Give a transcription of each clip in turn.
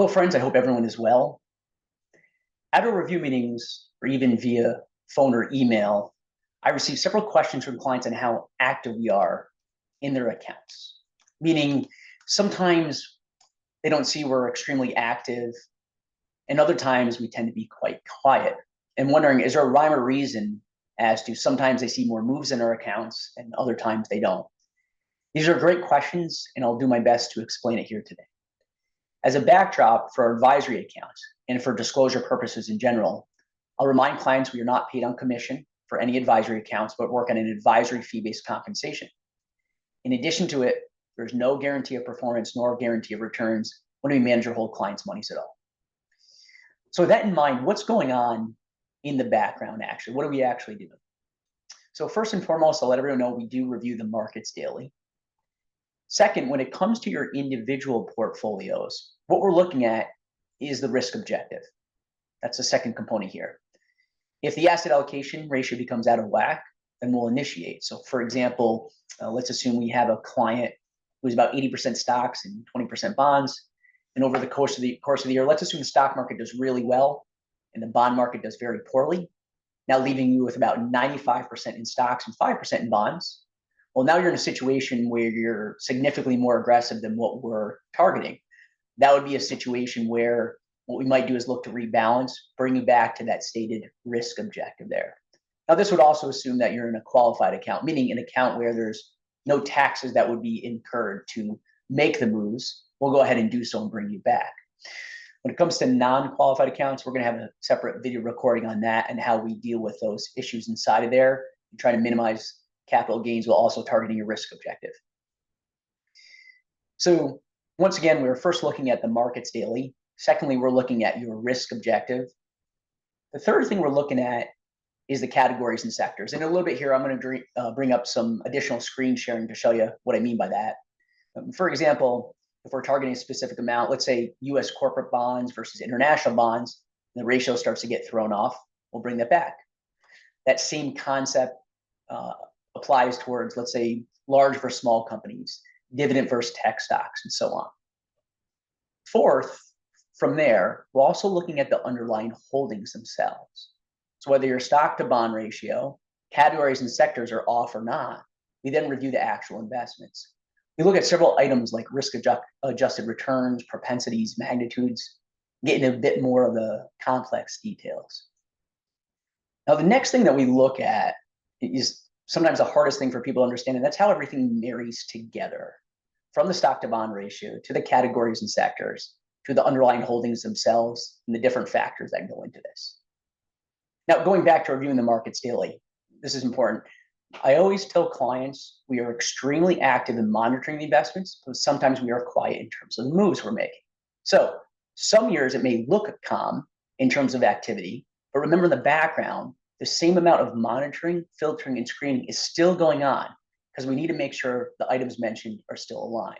Hello, friends. I hope everyone is well. At our review meetings, or even via phone or email, I receive several questions from clients on how active we are in their accounts. Meaning, sometimes they don't see we're extremely active, and other times we tend to be quite quiet. And wondering, is there a rhyme or reason as to sometimes they see more moves in our accounts and other times they don't? These are great questions, and I'll do my best to explain it here today. As a backdrop for our advisory accounts and for disclosure purposes in general, I'll remind clients we are not paid on commission for any advisory accounts, but work on an advisory fee-based compensation. In addition to it, there's no guarantee of performance nor guarantee of returns when we manage or hold clients' monies at all. So with that in mind, what's going on in the background actually? What do we actually do? So first and foremost, I'll let everyone know we do review the markets daily. Second, when it comes to your individual portfolios, what we're looking at is the risk objective. That's the second component here. If the asset allocation ratio becomes out of whack, then we'll initiate. So for example, let's assume we have a client who's about 80% stocks and 20% bonds. And over the course of the year, let's assume the stock market does really well and the bond market does very poorly, now leaving you with about 95% in stocks and 5% in bonds. Well, now you're in a situation where you're significantly more aggressive than what we're targeting. That would be a situation where what we might do is look to rebalance, bring you back to that stated risk objective there. Now, this would also assume that you're in a qualified account, meaning an account where there's no taxes that would be incurred to make the moves. We'll go ahead and do so and bring you back. When it comes to non-qualified accounts, we're going to have a separate video recording on that and how we deal with those issues inside of there and try to minimize capital gains while also targeting your risk objective. So once again, we're first looking at the markets daily. Secondly, we're looking at your risk objective. The third thing we're looking at is the categories and sectors. And a little bit here, I'm going to bring up some additional screen sharing to show you what I mean by that. For example, if we're targeting a specific amount, let's say US corporate bonds versus international bonds, the ratio starts to get thrown off, we'll bring that back. That same concept applies towards, let's say, large versus small companies, dividend versus tech stocks, and so on. Fourth, from there, we're also looking at the underlying holdings themselves. So whether your stock to bond ratio, categories and sectors are off or not, we then review the actual investments. We look at several items like risk adjusted returns, propensities, magnitudes, getting a bit more of the complex details. Now, the next thing that we look at is sometimes the hardest thing for people to understand, and that's how everything marries together, from the stock to bond ratio to the categories and sectors to the underlying holdings themselves and the different factors that go into this. Now, going back to reviewing the markets daily, this is important. I always tell clients we are extremely active in monitoring the investments, but sometimes we are quiet in terms of the moves we're making. So some years it may look calm in terms of activity, but remember in the background, the same amount of monitoring, filtering, and screening is still going on because we need to make sure the items mentioned are still aligned.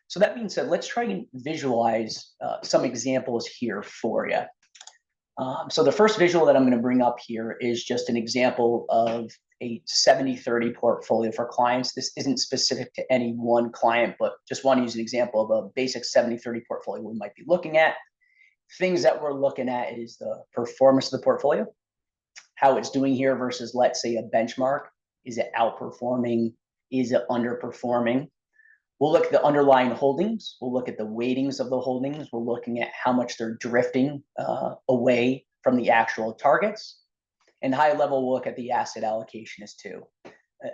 So that being said, let's try and visualize some examples here for you. So the first visual that I'm going to bring up here is just an example of a 70-30 portfolio for clients. This isn't specific to any one client, but just want to use an example of a basic 70-30 portfolio we might be looking at. Things that we're looking at is the performance of the portfolio, how it's doing here versus, let's say, a benchmark. Is it outperforming? Is it underperforming? We'll look at the underlying holdings. We'll look at the weightings of the holdings. We're looking at how much they're drifting away from the actual targets. And high level, we'll look at the asset allocation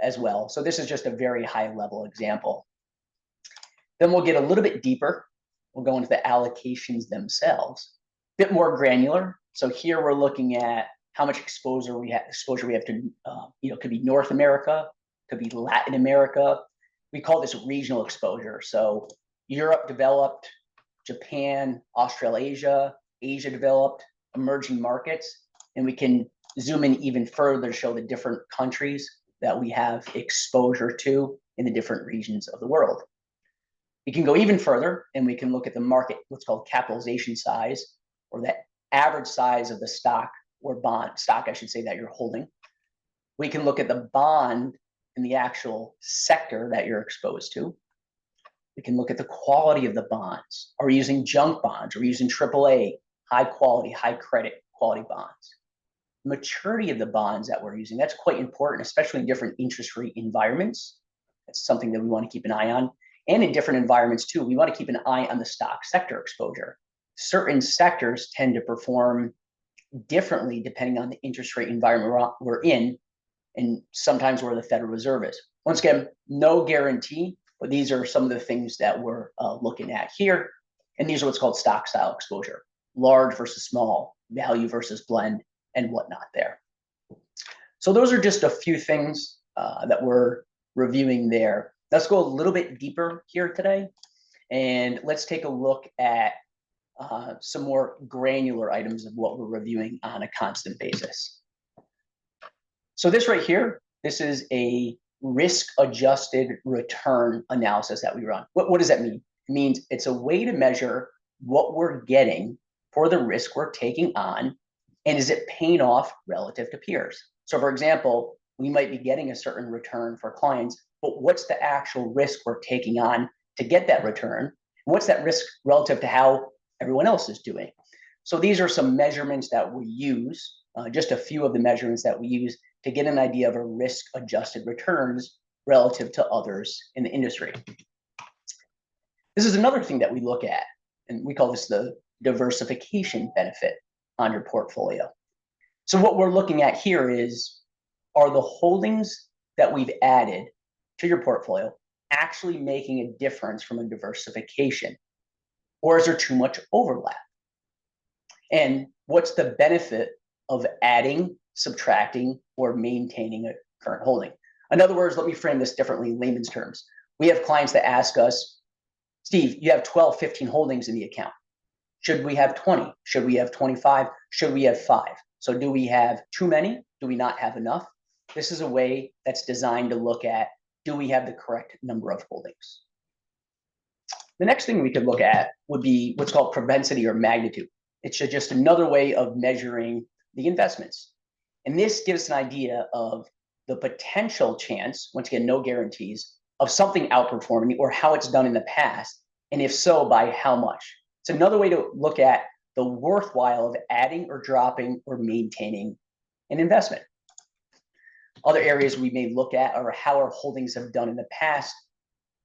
as well. So this is just a very high level example. Then we'll get a little bit deeper. We'll go into the allocations themselves, a bit more granular. So here we're looking at how much exposure we have to, could be North America, could be Latin America. We call this regional exposure. So Europe developed, Japan, Australasia, Asia developed, emerging markets, and we can zoom in even further to show the different countries that we have exposure to in the different regions of the world. We can go even further and we can look at the market, what's called capitalization size, or that average size of the stock or bond, stock I should say, that you're holding. We can look at the bond in the actual sector that you're exposed to. We can look at the quality of the bonds. Are we using junk bonds? Are we using AAA, high quality, high credit quality bonds? Maturity of the bonds that we're using, that's quite important, especially in different interest rate environments. That's something that we want to keep an eye on. And in different environments too, we want to keep an eye on the stock sector exposure. Certain sectors tend to perform differently depending on the interest rate environment we're in, and sometimes where the Federal Reserve is. Once again, no guarantee, but these are some of the things that we're looking at here. And these are what's called stock style exposure: large versus small, value versus blend, and whatnot there. So those are just a few things that we're reviewing there. Let's go a little bit deeper here today, and let's take a look at some more granular items of what we're reviewing on a constant basis. So this right here, this is a risk-adjusted return analysis that we run. What does that mean? It means it's a way to measure what we're getting for the risk we're taking on, and is it paying off relative to peers? So for example, we might be getting a certain return for clients, but what's the actual risk we're taking on to get that return? What's that risk relative to how everyone else is doing? So these are some measurements that we use, just a few of the measurements that we use to get an idea of our risk-adjusted returns relative to others in the industry. This is another thing that we look at, and we call this the diversification benefit on your portfolio. So what we're looking at here is, are the holdings that we've added to your portfolio actually making a difference from a diversification? Or is there too much overlap? And what's the benefit of adding, subtracting, or maintaining a current holding? In other words, let me frame this differently in layman's terms. We have clients that ask us, Steve, you have 12, 15 holdings in the account. Should we have 20? Should we have 25? Should we have 5? So do we have too many? Do we not have enough? This is a way that's designed to look at, do we have the correct number of holdings? The next thing we could look at would be what's called propensity or magnitude. It's just another way of measuring the investments. And this gives an idea of the potential chance, once again, no guarantees, of something outperforming or how it's done in the past, and if so, by how much. It's another way to look at the worthwhile of adding or dropping or maintaining an investment. Other areas we may look at are how our holdings have done in the past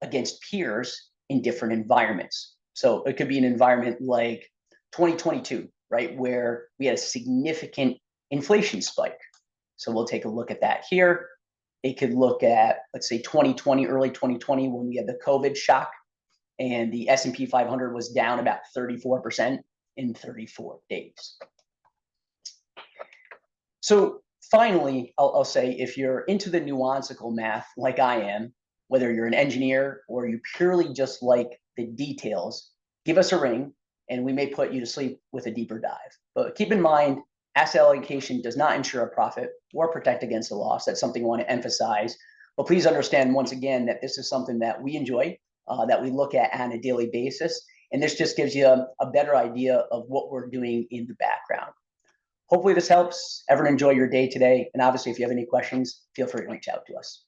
against peers in different environments. So it could be an environment like 2022, right, where we had a significant inflation spike. So we'll take a look at that here. It could look at, let's say, 2020, early 2020, when we had the COVID shock, and the S&P 500 was down about 34% in 34 days. So finally, I'll say, if you're into the nuancical math like I am, whether you're an engineer or you purely just like the details, give us a ring and we may put you to sleep with a deeper dive. But keep in mind, asset allocation does not ensure a profit or protect against a loss. That's something I want to emphasize. But please understand, once again, that this is something that we enjoy, that we look at on a daily basis. And this just gives you a better idea of what we're doing in the background. Hopefully this helps. Everyone enjoy your day today. And obviously, if you have any questions, feel free to reach out to us.